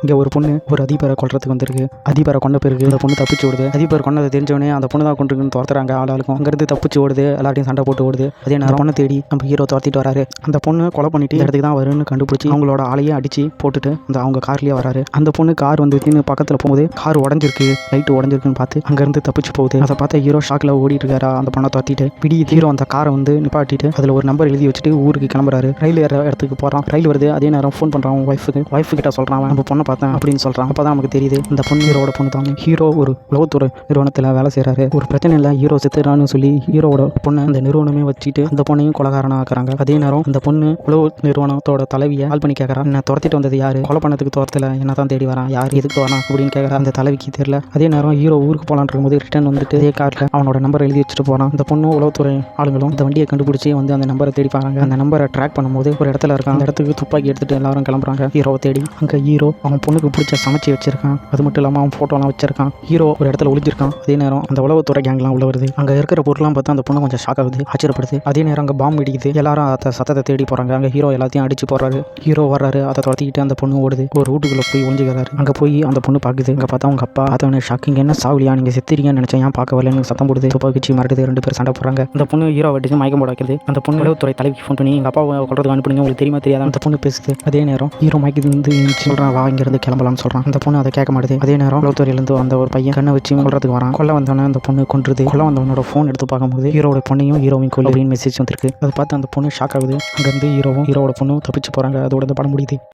இங்கே ஒரு பொண்ணு ஒரு அதிபரை கொல்றதுக்கு வந்திருக்கு. அதிபரை கொண்ட பிறகு அந்த பொண்ணு தப்பிச்சு ஓடுது. அதிபர் கொண்டதை தெரிஞ்சவனே அந்த பொண்ணு தான் கொண்டிருக்குன்னு துரத்துறாங்க. ஆளாளுக்கும் அங்கேருந்து தப்பிச்சு ஓடுது. எல்லாத்தையும் சண்டை போட்டு ஓடுது. அதே நேரம் பொண்ணை தேடி நம்ம ஹீரோ துரத்திட்டு வராரு. அந்த பொண்ணு கொலை பண்ணிட்டு இடத்துக்கு தான் வரும்னு கண்டுபிடிச்சி அவங்களோட ஆளையே அடிச்சு போட்டுட்டு அவங்க கார்லயே வராரு. அந்த பொண்ணு கார் வந்து பக்கத்தில் போகும்போது கார் உடஞ்சிருக்கு, லைட் உடஞ்சிருக்குன்னு பார்த்து அங்கேருந்து தப்பிச்சு போகுது. அதை பார்த்த ஹீரோ ஷாக்கில் ஓடிட்டு இருக்காரா அந்த பொண்ணை துரத்திட்டு. பிடி ஹீரோ அந்த காரை வந்து நிப்பாட்டிட்டு அதில் ஒரு நம்பர் எழுதி வச்சுட்டு ஊருக்கு கிளம்புறாரு. ரயில் ஏற இடத்துக்கு போகிறான். ரயில் வருது. அதே நேரம் ஃபோன் பண்ணுறான் ஒய்ஃபு கிட்ட சொல்கிறான், நம்ம பொண்ணை பார்த்தேன் அப்படின்னு சொல்கிறான். அப்போ தான் நமக்கு தெரியுது இந்த பொண்ணு ஹீரோட பொண்ணு தான். ஹீரோ ஒரு உளவுத்துறை நிறுவனத்தில் வேலை செய்கிறாரு. ஒரு பிரச்சனை இல்லை, ஹீரோ செத்துறான்னு சொல்லி ஹீரோவோட பொண்ணை அந்த நிறுவனமே வச்சுட்டு அந்த பொண்ணையும் கொலகாரனா ஆக்குறாங்க. அதே நேரம் அந்த பொண்ணு உளவு நிறுவனத்தோட தலைவியை கால் பண்ணி கேட்கறான், என்ன துரத்திட்டு வந்தது யாரு, கொலை பண்ணதுக்கு துரத்துல என்ன தான் தேடி வரான், யார் எதுக்கு வரான் அப்படின்னு கேட்கறான். அந்த தலைவிக்கு தெரியல. அதே நேரம் ஹீரோ ஊருக்கு போலான் இருக்கும்போது ரிட்டர்ன் வந்துட்டு அதே கார்ல அவனோட நம்பர் எழுதி வச்சுட்டு போறான். அந்த பொண்ணு உளவுத்துறை ஆளுங்களும் அந்த வண்டியை கண்டுபிடிச்சி வந்து அந்த நம்பரை தேடி பாருங்க. அந்த நம்பரை ட்ராக் பண்ணும்போது ஒரு இடத்துல இருக்கான். அந்த இடத்துக்கு துப்பாக்கி எடுத்துட்டு எல்லாரும் கிளம்புறாங்க ஹீரோவை தேடி. அங்க ஹீரோ அவன் பொண்ணுக்கு பிடிச்ச சமைச்சு வச்சிருக்கான். அது மட்டும் இல்லாமல் அவன் போட்டோலாம் வச்சிருக்கான். ஹீரோ ஒரு இடத்துல ஒளிஞ்சிருக்கான். அதே நேரம் அந்த உளவுத்துறை கேங்லாம் உள்ள வருது. அங்க இருக்கிற பொருள்லாம் பார்த்தா அந்த பொண்ணு கொஞ்சம் ஷாக் ஆகுது, ஆச்சரியப்படுது. அதே நேரம் அங்கே பாம்பு வெடிக்குது. எல்லாரும் அந்த சத்தத்தை தேடி போறாங்க. அங்கே ஹீரோ எல்லாத்தையும் அடிச்சு போறாரு. ஹீரோ வர்றாரு. அதை துரத்திக்கிட்டு அந்த பொண்ணு ஓடுது. ஒரு ரூட்டுக்குள்ள போய் ஒளிஞ்சுக்கிறாரு. அங்கே போய் அந்த பொண்ணு பார்க்குது. அங்கே பார்த்தா அவங்க அப்பா பார்த்தவனே ஷாக்கிங், என்ன சாவலியா நீங்க செத்துறீங்கன்னு நினைச்சேன், ஏன் பார்க்க வரலன்னு சத்தம் போடுது. துப்பாக்கி மிரட்டுது. 2 பேர் சண்டை போடுறாங்க. அந்த பொண்ணு ஹீரோ வெட்டிச்சு மயக்கம் போட வைக்குது. அந்த பொண்ணு உளவுத்துறை தலைவிக்கு ஃபோன் பண்ணி எங்கள் அப்பாவை கொள்றதுக்கு அனுப்புனீங்க, உங்களுக்கு தெரியுமா தெரியாத அந்த பொண்ணு பேசுது. அதே நேரம் ஹீரோ மயக்கிருந்து சொல்கிறான், வா இங்கிருந்து கிளம்பலாம்னு சொல்கிறான். அந்த பொண்ணு அதை கேட்க மாட்டேது. அதே நேரம் உளவுத்துறையிலேருந்து அந்த ஒரு பையன் கண்ணை வச்சு கொள்றதுக்கு வரான். கொல்ல வந்தவனே அந்த பொண்ணு கொன்றுது. கொல்ல வந்தவனோட ஃபோன் எடுத்து பார்க்கும்போது ஹீரோட பொண்ணையும் ஹீரோவையும் கொல்ல அப்படின்னு மெசேஜ் வந்துருக்கு. அதை பார்த்து அந்த பொண்ணு ஷாக் ஆகுது. அங்கேருந்து ஹீரோவோட பொண்ணும் தப்பிச்சு போகிறாங்க. அதோட இந்த படம் முடியுது.